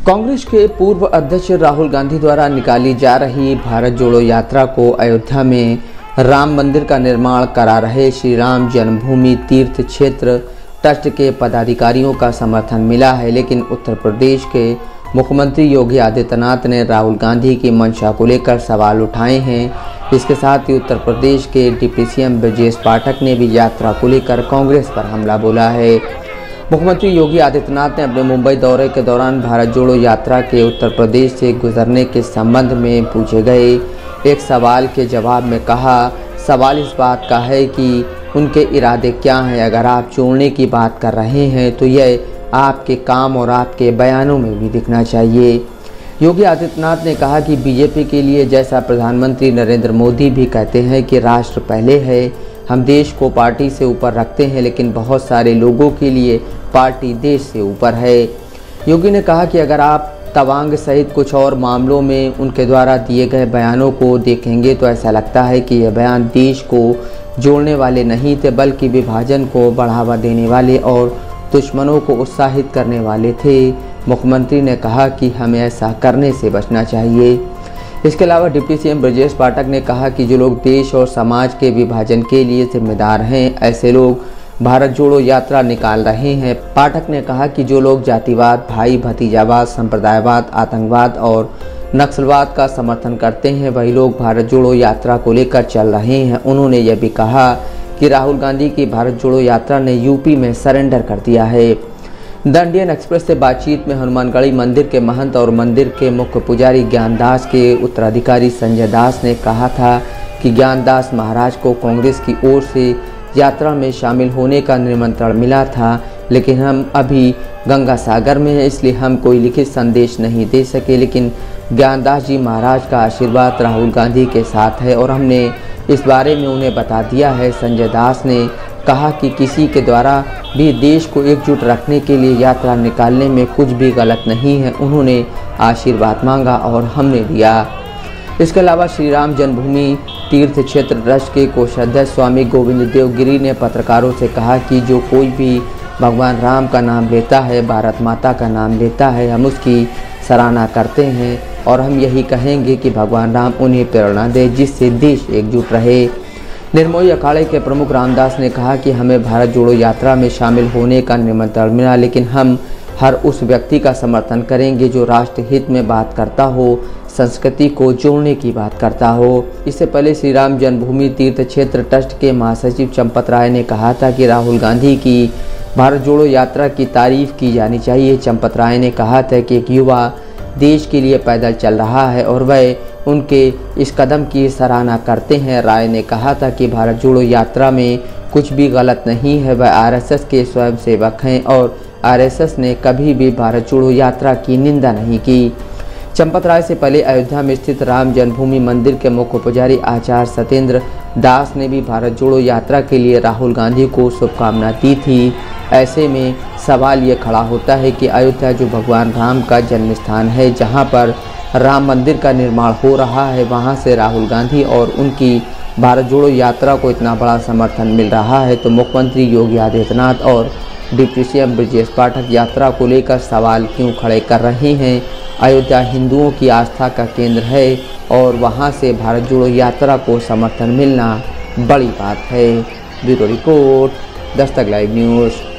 कांग्रेस के पूर्व अध्यक्ष राहुल गांधी द्वारा निकाली जा रही भारत जोड़ो यात्रा को अयोध्या में राम मंदिर का निर्माण करा रहे श्री राम जन्मभूमि तीर्थ क्षेत्र ट्रस्ट के पदाधिकारियों का समर्थन मिला है। लेकिन उत्तर प्रदेश के मुख्यमंत्री योगी आदित्यनाथ ने राहुल गांधी की मंशा को लेकर सवाल उठाए हैं। इसके साथ ही उत्तर प्रदेश के डिप्टी सीएम ब्रजेश पाठक ने भी यात्रा को लेकर कांग्रेस पर हमला बोला है। मुख्यमंत्री योगी आदित्यनाथ ने अपने मुंबई दौरे के दौरान भारत जोड़ो यात्रा के उत्तर प्रदेश से गुजरने के संबंध में पूछे गए एक सवाल के जवाब में कहा, सवाल इस बात का है कि उनके इरादे क्या हैं। अगर आप जोड़ने की बात कर रहे हैं तो यह आपके काम और आपके बयानों में भी दिखना चाहिए। योगी आदित्यनाथ ने कहा कि बीजेपी के लिए, जैसा प्रधानमंत्री नरेंद्र मोदी भी कहते हैं कि राष्ट्र पहले है, हम देश को पार्टी से ऊपर रखते हैं, लेकिन बहुत सारे लोगों के लिए पार्टी देश से ऊपर है। योगी ने कहा कि अगर आप तवांग सहित कुछ और मामलों में उनके द्वारा दिए गए बयानों को देखेंगे तो ऐसा लगता है कि यह बयान देश को जोड़ने वाले नहीं थे, बल्कि विभाजन को बढ़ावा देने वाले और दुश्मनों को उत्साहित करने वाले थे। मुख्यमंत्री ने कहा कि हमें ऐसा करने से बचना चाहिए। इसके अलावा डिप्टी सीएम ब्रजेश पाठक ने कहा कि जो लोग देश और समाज के विभाजन के लिए जिम्मेदार हैं, ऐसे लोग भारत जोड़ो यात्रा निकाल रहे हैं। पाठक ने कहा कि जो लोग जातिवाद, भाई भतीजावाद, संप्रदायवाद, आतंकवाद और नक्सलवाद का समर्थन करते हैं, वही लोग भारत जोड़ो यात्रा को लेकर चल रहे हैं। उन्होंने यह भी कहा कि राहुल गांधी की भारत जोड़ो यात्रा ने यूपी में सरेंडर कर दिया है। द इंडियन एक्सप्रेस से बातचीत में हनुमानगढ़ी मंदिर के महंत और मंदिर के मुख्य पुजारी ज्ञानदास के उत्तराधिकारी संजय दास ने कहा था कि ज्ञानदास महाराज को कांग्रेस की ओर से यात्रा में शामिल होने का निमंत्रण मिला था, लेकिन हम अभी गंगा सागर में हैं, इसलिए हम कोई लिखित संदेश नहीं दे सके। लेकिन ज्ञानदास जी महाराज का आशीर्वाद राहुल गांधी के साथ है और हमने इस बारे में उन्हें बता दिया है। संजय दास ने कहा कि किसी के द्वारा भी देश को एकजुट रखने के लिए यात्रा निकालने में कुछ भी गलत नहीं है। उन्होंने आशीर्वाद मांगा और हमने दिया। इसके अलावा श्री राम जन्मभूमि तीर्थ क्षेत्र ट्रस्ट के कोषाध्यक्ष स्वामी गोविंद देव गिरी ने पत्रकारों से कहा कि जो कोई भी भगवान राम का नाम लेता है, भारत माता का नाम लेता है, हम उसकी सराहना करते हैं और हम यही कहेंगे कि भगवान राम उन्हें प्रेरणा दे जिससे देश एकजुट रहे। निर्मोही अखाड़े के प्रमुख रामदास ने कहा कि हमें भारत जोड़ो यात्रा में शामिल होने का निमंत्रण मिला, लेकिन हम हर उस व्यक्ति का समर्थन करेंगे जो राष्ट्र हित में बात करता हो, संस्कृति को जोड़ने की बात करता हो। इससे पहले श्री राम जन्मभूमि तीर्थ क्षेत्र ट्रस्ट के महासचिव चंपत राय ने कहा था कि राहुल गांधी की भारत जोड़ो यात्रा की तारीफ की जानी चाहिए। चंपत राय ने कहा था कि एक युवा देश के लिए पैदल चल रहा है और वह उनके इस कदम की सराहना करते हैं। राय ने कहा था कि भारत जोड़ो यात्रा में कुछ भी गलत नहीं है, वह आरएसएस के स्वयंसेवक हैं और आरएसएस ने कभी भी भारत जोड़ो यात्रा की निंदा नहीं की। चंपत राय से पहले अयोध्या में स्थित राम जन्मभूमि मंदिर के मुख्य पुजारी आचार्य सत्येंद्र दास ने भी भारत जोड़ो यात्रा के लिए राहुल गांधी को शुभकामना दी थी। ऐसे में सवाल ये खड़ा होता है कि अयोध्या जो भगवान राम का जन्म स्थान है, जहां पर राम मंदिर का निर्माण हो रहा है, वहां से राहुल गांधी और उनकी भारत जोड़ो यात्रा को इतना बड़ा समर्थन मिल रहा है, तो मुख्यमंत्री योगी आदित्यनाथ और डिप्टी सीएम ब्रजेश पाठक यात्रा को लेकर सवाल क्यों खड़े कर रहे हैं। अयोध्या हिंदुओं की आस्था का केंद्र है और वहां से भारत जोड़ो यात्रा को समर्थन मिलना बड़ी बात है। Bureau report, Dastak live news.